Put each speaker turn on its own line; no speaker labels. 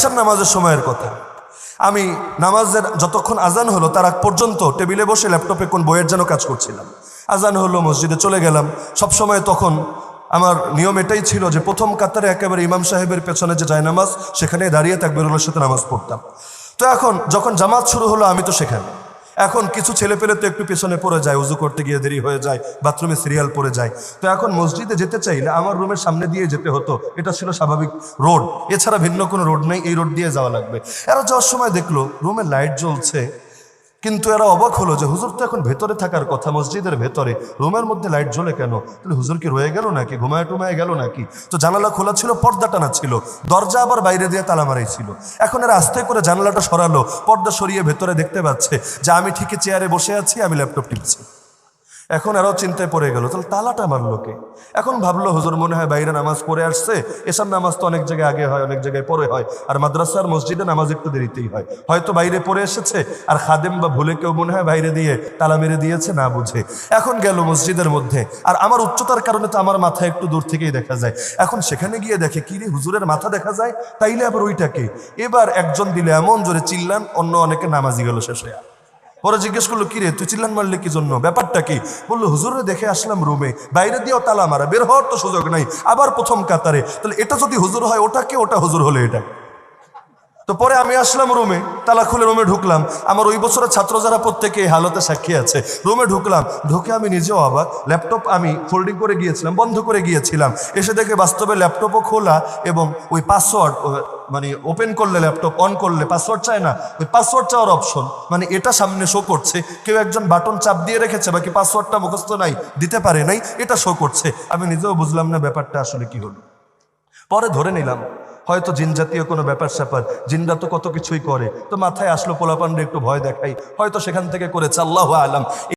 এশার নামাজের সময়ের কথা। আমি নামাজের যতক্ষণ আজান হলো তার আগ পর্যন্ত টেবিলে বসে ল্যাপটপে কোন বইয়ের যেন কাজ করছিলাম। আজান হলো, মসজিদে চলে গেলাম। সবসময় তখন আমার নিয়ম এটাই ছিল যে প্রথম কাতারে একেবারে ইমাম সাহেবের পেছনে যে জায়নামাজ, সেখানে দাঁড়িয়ে তাকবীরুল্লাহর সাথে নামাজ পড়তাম। তো এখন যখন জামাত শুরু হলো আমি তো সেখানে। এখন কিছু ছেলে পেলে তো একটু পেছনে পড়ে যায়, উজু করতে গিয়ে দেরি হয়ে যায়, বাথরুমে সিরিয়াল পড়ে যায়। তো এখন মসজিদে যেতে চাইলে আমার রুমের সামনে দিয়ে যেতে হতো, এটা ছিল স্বাভাবিক রোড, এছাড়া ভিন্ন কোনো রোড নেই, এই রোড দিয়ে যাওয়া লাগবে। এরা যাওয়ার সময় দেখলো রুমে লাইট জ্বলছে, কিন্তু এরা অবাক হলো যে হুজুর তো এখন ভেতরে থাকার কথা, মসজিদের ভেতরে, রুমের মধ্যে লাইট জ্বলে কেন? তাহলে হুজুর কি রয়ে গেল নাকি, ঘুমায় টুমায় গেল নাকি? তো জানালা খোলা ছিল, পর্দা টানা ছিল, দরজা আবার বাইরে দিয়ে তালা মারাই ছিল। এখন এরা আস্তে করে জানালাটা সরালো, পর্দা সরিয়ে ভেতরে দেখতে পাচ্ছে যে আমি ঠিকই চেয়ারে বসে আছি, আমি ল্যাপটপ টিপছি। এখন আরও চিন্তায় পড়ে গেল, তাহলে তালাটা মারলো কে? এখন ভাবলো হুজুর মনে হয় বাইরে নামাজ পড়ে আসছে, এসব নামাজ তো অনেক জায়গায় আগে হয়, অনেক জায়গায় পরে হয়, আর মাদ্রাসার মসজিদে নামাজ একটু দেরিতেই হয়, হয়তো বাইরে পড়ে এসেছে, আর খাদেম বা ভুলে কেউ মনে হয় বাইরে দিয়ে তালা মেরে দিয়েছে না বুঝে। এখন গেল মসজিদের মধ্যে, আর আমার উচ্চতার কারণে তো আমার মাথা একটু দূর থেকেই দেখা যায়। এখন সেখানে গিয়ে দেখে কি রে, হুজুরের মাথা দেখা যায়, তাইলে আবার ওইটাকে। এবার একজন দিলে এমন জোরে চিল্লান, অন্য অনেকে নামাজি গেল শেষ হয়ে। পরে জিজ্ঞেস করলো, কি রে তুই চিল্লান মারলে কি জন্য, ব্যাপারটা কি? বললো হুজুরে দেখে আসলাম রুমে, বাইরে দিয়েও তালা মারা, বের হওয়ার তো সুযোগ নাই, আবার প্রথম কাতারে, তাহলে এটা যদি হুজুর হয় ওটা কে, ওটা হুজুর হলে এটা। তো পরে আমি আসলাম রুমে, তালা খুলে রুমে ঢুকলাম। আমার ওই বছরের ছাত্র যারা প্রত্যেকে এই হালতে সাক্ষী আছে, রুমে ঢুকলাম, ঢুকে আমি নিজেও অবাক। ল্যাপটপ আমি ফোল্ডিং করে গিয়েছিলাম, বন্ধ করে গিয়েছিলাম, এসে দেখে বাস্তবে ল্যাপটপও খোলা, এবং ওই পাসওয়ার্ড মানে ওপেন করলে ল্যাপটপ অন করলে পাসওয়ার্ড চায় না, ওই পাসওয়ার্ড চাওয়ার অপশন, মানে এটা সামনে শো করছে, কেউ একজন বাটন চাপ দিয়ে রেখেছে, বাকি পাসওয়ার্ডটা মুখস্থ নাই, দিতে পারে নাই, এটা শো করছে। আমি নিজেও বুঝলাম না ব্যাপারটা আসলে কি হলো। পরে ধরে নিলাম হয়তো জিন জাতীয় কোনো ব্যাপার স্যাপার, জিনরা তো কত কিছুই করে, তো মাথায় আসলো পোলাপান্ডে একটু ভয় দেখাই, হয়তো সেখান থেকে করেছে, আল্লাহু আলাম।